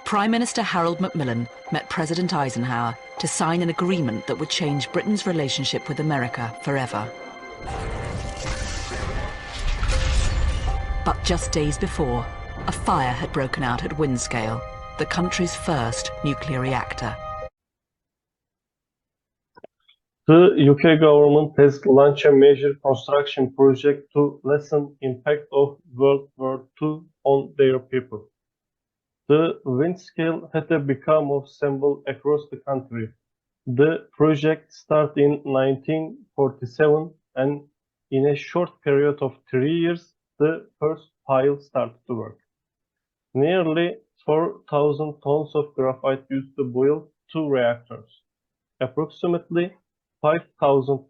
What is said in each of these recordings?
Prime Minister Harold Macmillan met President Eisenhower to sign an agreement that would change Britain's relationship with America forever. But just days before, a fire had broken out at Windscale, the country's first nuclear reactor. The UK government has launched a major construction project to lessen impact of World War II on their people. The Windscale had become a symbol across the country. The project started in 1947, and in a short period of 3 years, the first pile started to work. Nearly 4,000 tons of graphite used to build 2 reactors. Approximately 5,000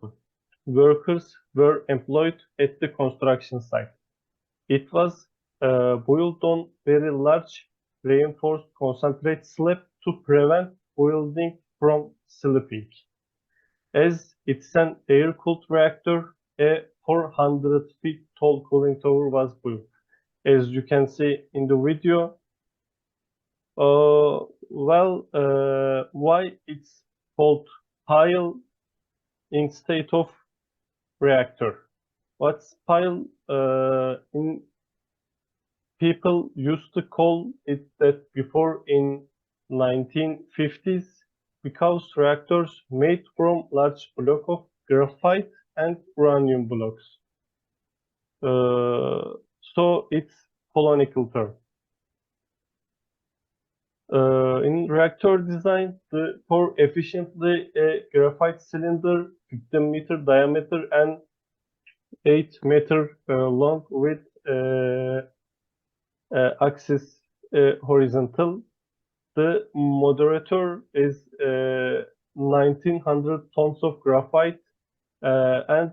workers were employed at the construction site. It was built on very large reinforced concentrate slab to prevent building from slipping. As it's an air-cooled reactor, a 400 feet tall cooling tower was built. As you can see in the video, why it's called pile instead of reactor? What's pile in people used to call it that before in 1950s, because reactors made from large block of graphite and uranium blocks. So it's colonial term. In reactor design, the core efficiently a graphite cylinder 15 meter diameter and 8 meter long with axis horizontal. The moderator is 1900 tons of graphite and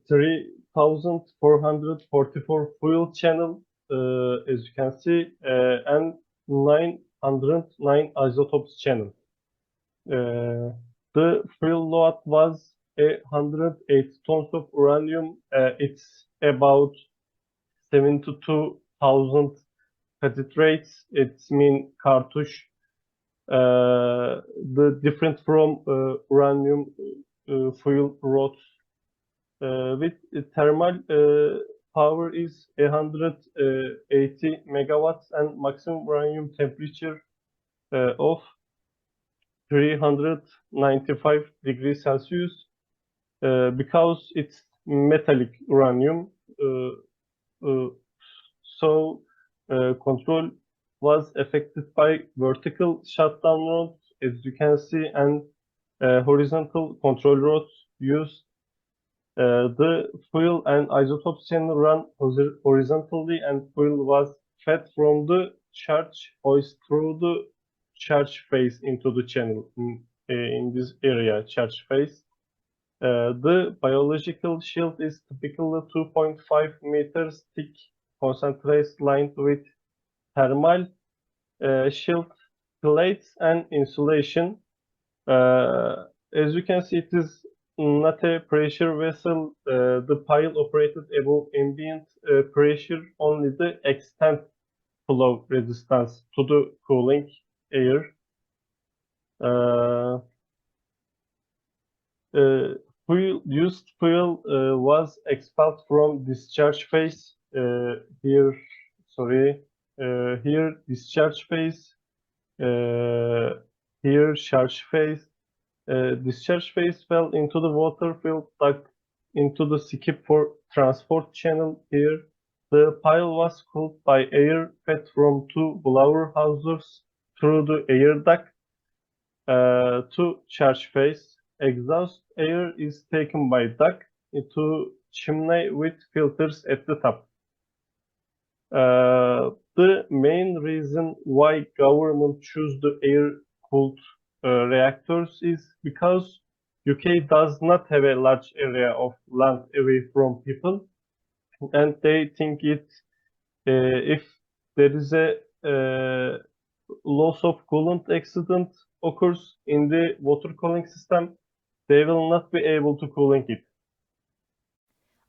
3444 fuel channel, as you can see, and 909 isotopes channel. The fuel load was 108 tons of uranium. It's about 72,000 cathedrates. It's mean cartouche. The different from uranium fuel rods. With thermal power is 180 megawatts and maximum uranium temperature of 395 degrees Celsius. Because it's metallic uranium, so control was affected by vertical shutdown rods, as you can see, and horizontal control rods used. The fuel and isotopes channel run horizontally, and fuel was fed from the charge hoist through the charge phase into the channel in this area, charge phase. The biological shield is typically 2.5 meters thick, concentrate lined with thermal shield plates and insulation. As you can see, it is not a pressure vessel. The pile operated above ambient pressure, only the extent flow resistance to the cooling air. Used fuel was expelled from discharge phase. Here discharge phase. Here charge phase. Discharge phase fell into the water field duct into the skip for transport channel. Here, the pile was cooled by air fed from 2 blower houses through the air duct to charge phase. Exhaust air is taken by duct into chimney with filters at the top. The main reason why government choose the air-cooled reactors is because UK does not have a large area of land away from people, and they think if there is a loss of coolant accident occurs in the water cooling system, they will not be able to cooling it.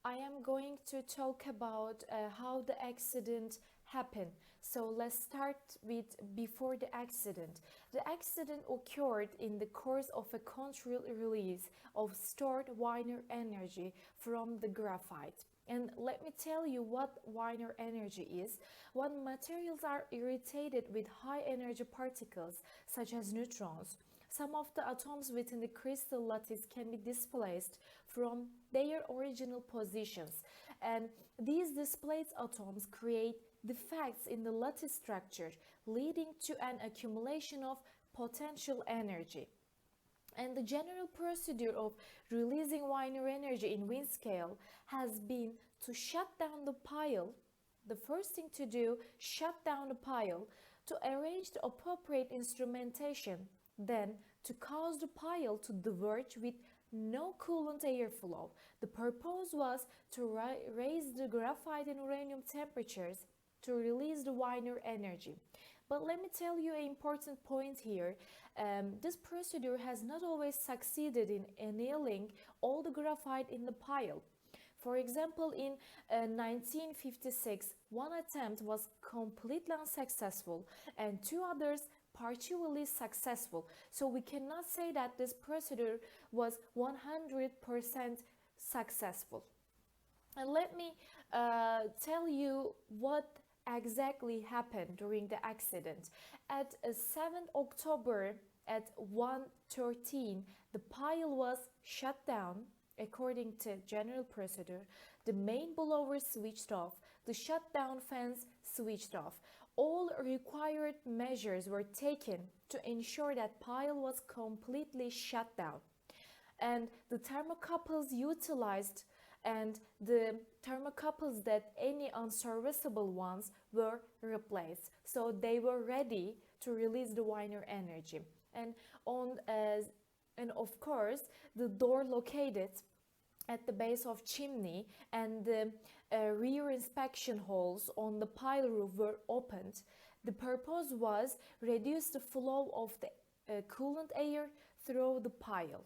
I am going to talk about how the accident happened. So let's start with before the accident. The accident occurred in the course of a controlled release of stored Wiener energy from the graphite. And let me tell you what Wiener energy is. When materials are irritated with high energy particles, such as neutrons, some of the atoms within the crystal lattice can be displaced from their original positions. And these displaced atoms create defects in the lattice structure, leading to an accumulation of potential energy. And the general procedure of releasing Wiener energy in Windscale has been to shut down the pile. The first thing to do, shut down the pile, to arrange the appropriate instrumentation, then to cause the pile to diverge with no coolant airflow. The purpose was to raise the graphite and uranium temperatures to release the Wiener energy. But let me tell you an important point here. This procedure has not always succeeded in annealing all the graphite in the pile. For example, in 1956, one attempt was completely unsuccessful and two others partially successful. So we cannot say that this procedure was 100% successful. And let me tell you what exactly happened during the accident. At 7 October at 1:13, the pile was shut down. According to general procedure, the main blower switched off, the shutdown fans switched off. All required measures were taken to ensure that pile was completely shut down. And the thermocouples utilized and the thermocouples that any unserviceable ones were replaced. So they were ready to release the Wiener energy. And of course, the door located at the base of chimney and the rear inspection holes on the pile roof were opened. The purpose was reduce the flow of the coolant air through the pile.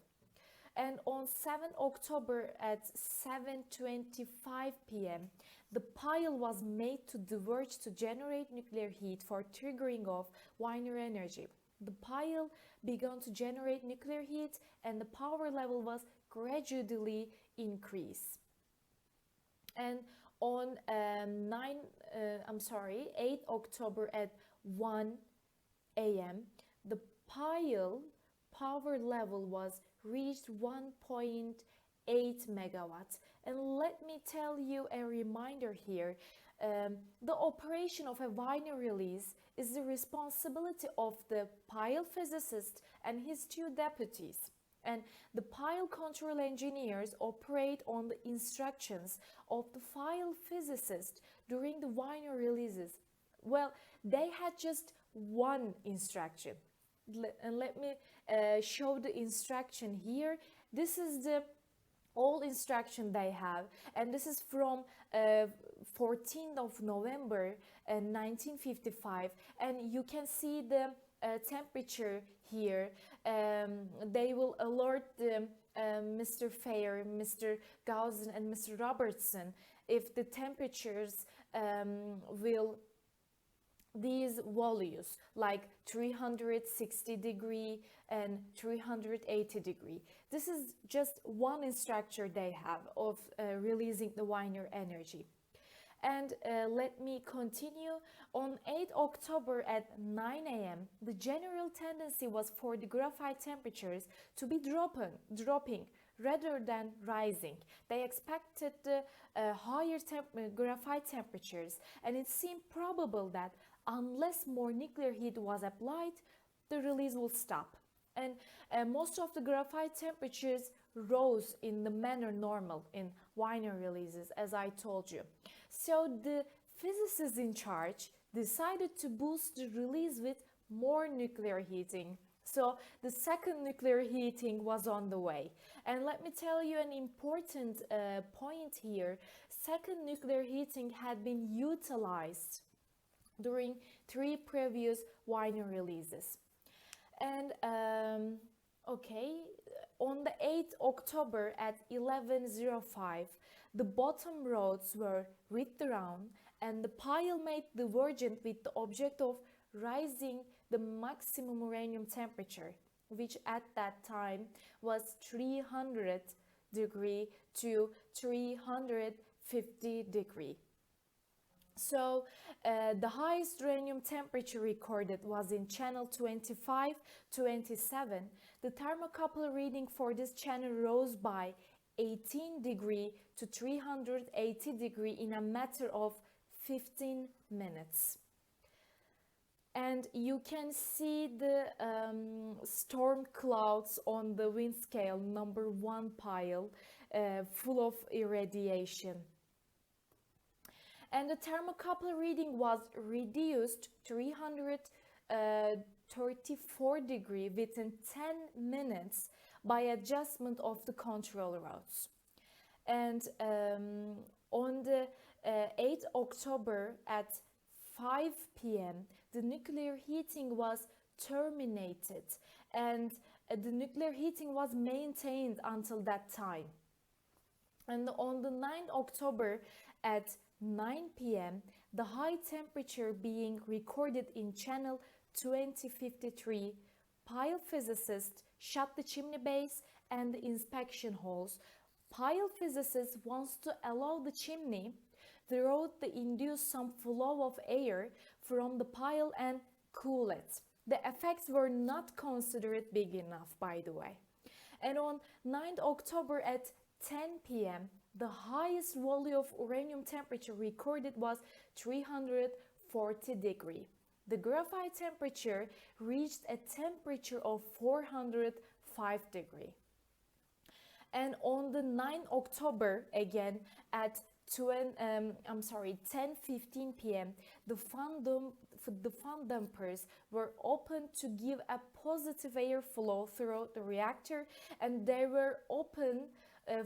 And on 7 October at 7:25 p.m., the pile was made to diverge to generate nuclear heat for triggering of Wiener energy. The pile began to generate nuclear heat and the power level was gradually increased. And on 8 October at 1 a.m., the pile power level was reached 1.8 megawatts. And let me tell you a reminder here. The operation of a Wiener release is the responsibility of the pile physicist and his two deputies. And the pile control engineers operate on the instructions of the pile physicist during the Wiener releases. Well, they had just one instruction. And let me show the instruction here. This is the all instruction they have, and this is from 14th of November 1955, and you can see the temperature here. They will alert the Mr. Fair, Mr. Gaussen and Mr. Robertson if the temperatures will these values like 360 degree and 380 degree. This is just one instruction they have of releasing the Wiener energy. And let me continue. On 8 October at 9 a.m., the general tendency was for the graphite temperatures to be dropping rather than rising. They expected the higher graphite temperatures, and it seemed probable that unless more nuclear heat was applied, the release will stop. And most of the graphite temperatures rose in the manner normal in Wiener releases, as I told you. So the physicists in charge decided to boost the release with more nuclear heating. So the second nuclear heating was on the way. And let me tell you an important point here. Second nuclear heating had been utilized during 3 previous Wiener releases. And on the 8th October at 11:05, The bottom rods were withdrawn and the pile made divergent with the object of raising the maximum uranium temperature, which at that time was 300 degree to 350 degree. So the highest uranium temperature recorded was in channel 25-27. The thermocouple reading for this channel rose by 18 degree to 380 degree in a matter of 15 minutes. And you can see the storm clouds on the Windscale #1 pile full of irradiation. And the thermocouple reading was reduced 334 degree within 10 minutes by adjustment of the control rods. And on the 8th October at 5 p.m. the nuclear heating was terminated, and the nuclear heating was maintained until that time. And on the 9th October at 9 p.m. the high temperature being recorded in channel 2053, pile physicists shut the chimney base and the inspection holes. Pile physicist wants to allow the chimney through the induce some flow of air from the pile and cool it. The effects were not considered big enough, by the way. And on 9th October at 10 p.m. the highest value of uranium temperature recorded was 340 degree. The graphite temperature reached a temperature of 405 degree. And on the 9th October again at 10:15 p.m. the fan dampers were opened to give a positive airflow throughout the reactor, and they were open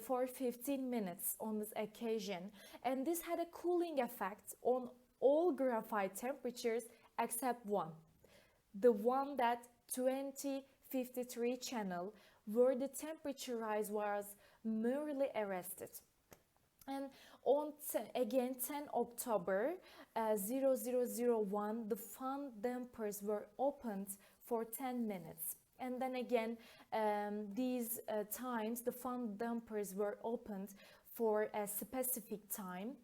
for 15 minutes on this occasion, and this had a cooling effect on all graphite temperatures except one, the one that 2053 channel, where the temperature rise was merely arrested. And on 10 October 0001 the fan dampers were opened for 10 minutes, and then again these times the fan dampers were opened for a specific time.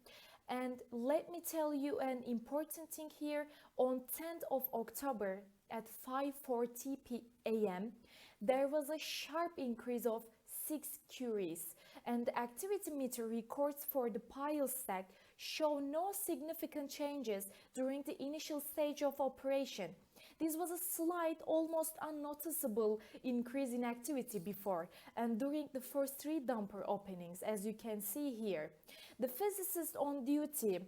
And let me tell you an important thing here. On 10th of October at 5:40 a.m. there was a sharp increase of 6 curies, and the activity meter records for the pile stack show no significant changes during the initial stage of operation. This was a slight, almost unnoticeable increase in activity before and during the first 3 damper openings, as you can see here. The physicist on duty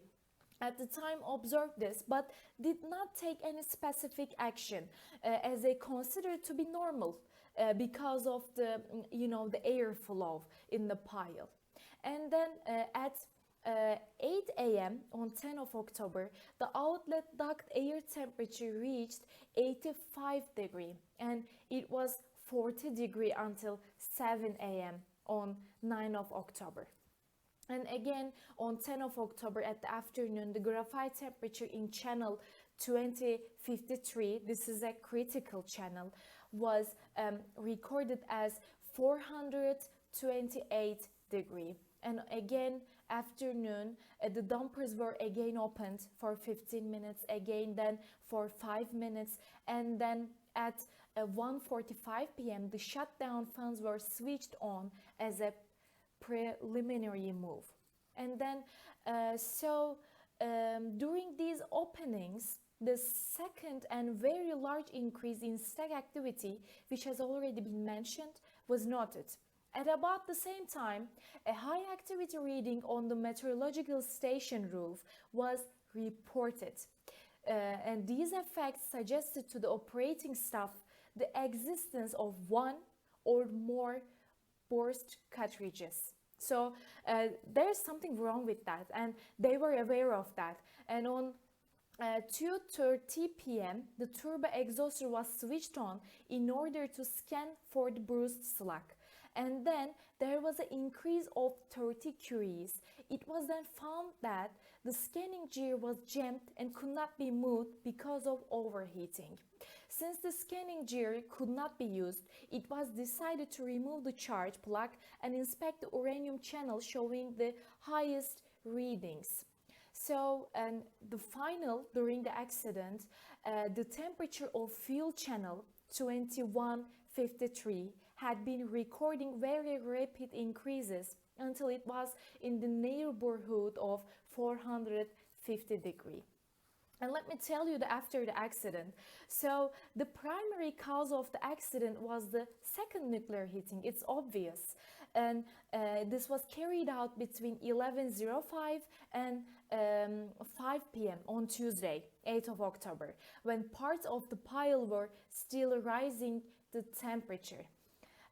at the time observed this, but did not take any specific action as they considered to be normal because of the the airflow in the pile. And then at 8 a.m. on 10th of October, the outlet duct air temperature reached 85 degree, and it was 40 degree until 7 a.m. on 9th of October. And again on 10th of October at the afternoon, the graphite temperature in channel 2053, this is a critical channel, was recorded as 428 degree. And again afternoon the dampers were again opened for 15 minutes, again then for 5 minutes, and then at 1:45 p.m. the shutdown fans were switched on as a preliminary move. And then during these openings, the second and very large increase in stack activity, which has already been mentioned, was noted. At about the same time, a high activity reading on the meteorological station roof was reported. And these effects suggested to the operating staff the existence of one or more burst cartridges. So there's something wrong with that, and they were aware of that. And on 2:30 p.m. the turbo exhauster was switched on in order to scan for the burst slack. And then there was an increase of 30 curies. It was then found that the scanning gear was jammed and could not be moved because of overheating. Since the scanning gear could not be used, it was decided to remove the charge plug and inspect the uranium channel, showing the highest readings. So, and the final, during the accident, the temperature of fuel channel 2153 had been recording very rapid increases until it was in the neighborhood of 450 degrees. And let me tell you that after the accident, so the primary cause of the accident was the second nuclear heating. It's obvious. And this was carried out between 11:05 and 5 p.m. on Tuesday, 8th of October, when parts of the pile were still rising the temperature.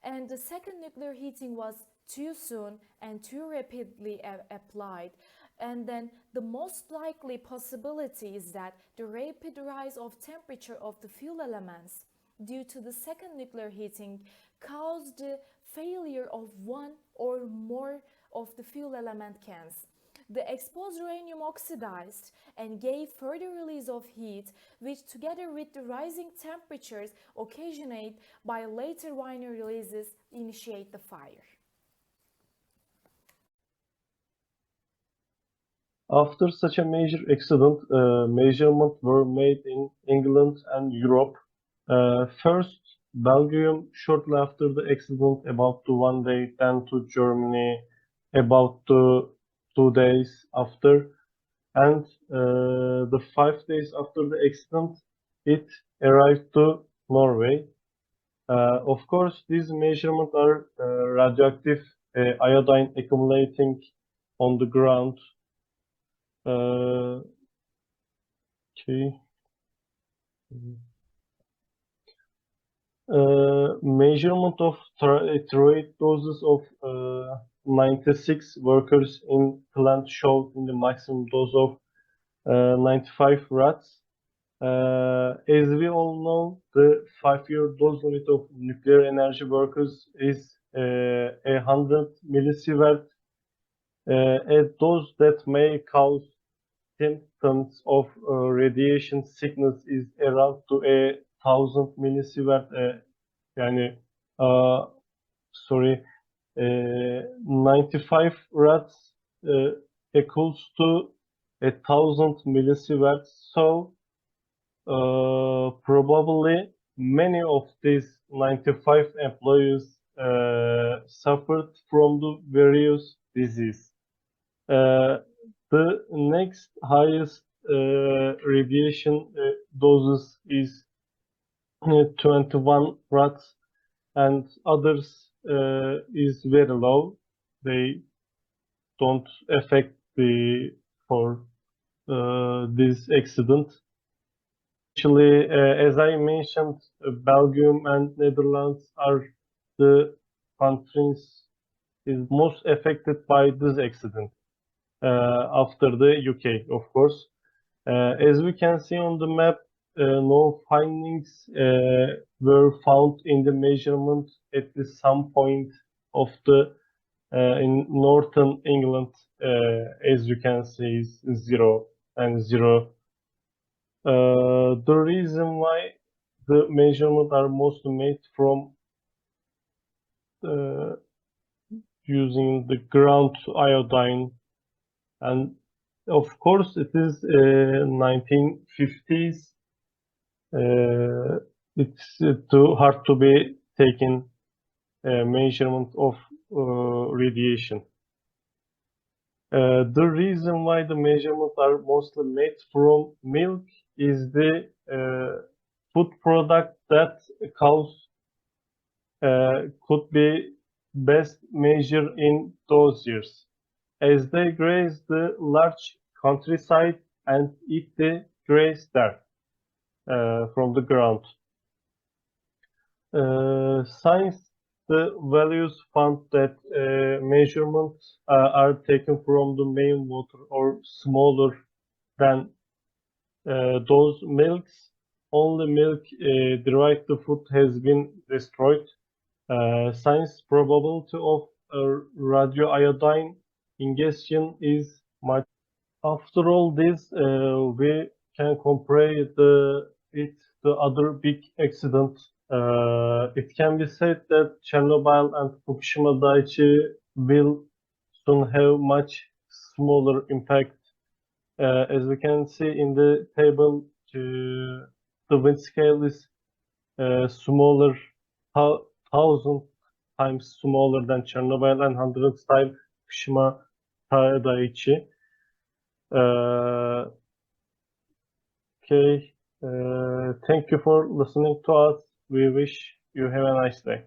And the second nuclear heating was too soon and too rapidly applied. And then the most likely possibility is that the rapid rise of temperature of the fuel elements due to the second nuclear heating caused the failure of one or more of the fuel element cans. The exposed uranium oxidized and gave further release of heat, which together with the rising temperatures occasioned by later minor releases initiate the fire. After such a major accident, measurements were made in England and Europe. First, Belgium shortly after the accident, about 1 day, then to Germany about 2 days after, and the 5 days after the accident, it arrived to Norway. Of course, these measurements are radioactive iodine accumulating on the ground. Okay. Measurement of thyroid doses of 96 workers in plant showed in the maximum dose of 95 rats. As we all know, the 5-year dose limit of nuclear energy workers is 100 millisievert, a dose that may cause symptoms of radiation sickness is around to 1000 millisievert. Yani 95 rats equals to 1000 millisievert. So probably many of these 95 employees suffered from the various disease. The next highest radiation doses is 21 rats, and others is very low. They don't affect this accident. Actually, as I mentioned, Belgium and Netherlands are the countries is most affected by this accident. After the UK, of course. As we can see on the map, no findings were found in the measurement at some point of the in northern England. As you can see, is 0 and 0. The reason why the measurements are mostly made from using the ground iodine. And of course, it is 1950s. It's too hard to be taken measurement of radiation. The reason why the measurements are mostly made from milk is the food product that cows could be best measured in those years, as they graze the large countryside and eat the grass there from the ground. Since the values found that measurements are taken from the main water or smaller than those milks, only milk derived the food has been destroyed. Science probability of radioiodine ingestion is much. After all this, we can compare it to other big accidents. It can be said that Chernobyl and Fukushima Daiichi will soon have much smaller impact. As we can see in the table, the wind scale is smaller, 1,000 times smaller than Chernobyl and 100 times Fukushima Daiichi. Okay. Thank you for listening to us. We wish you have a nice day.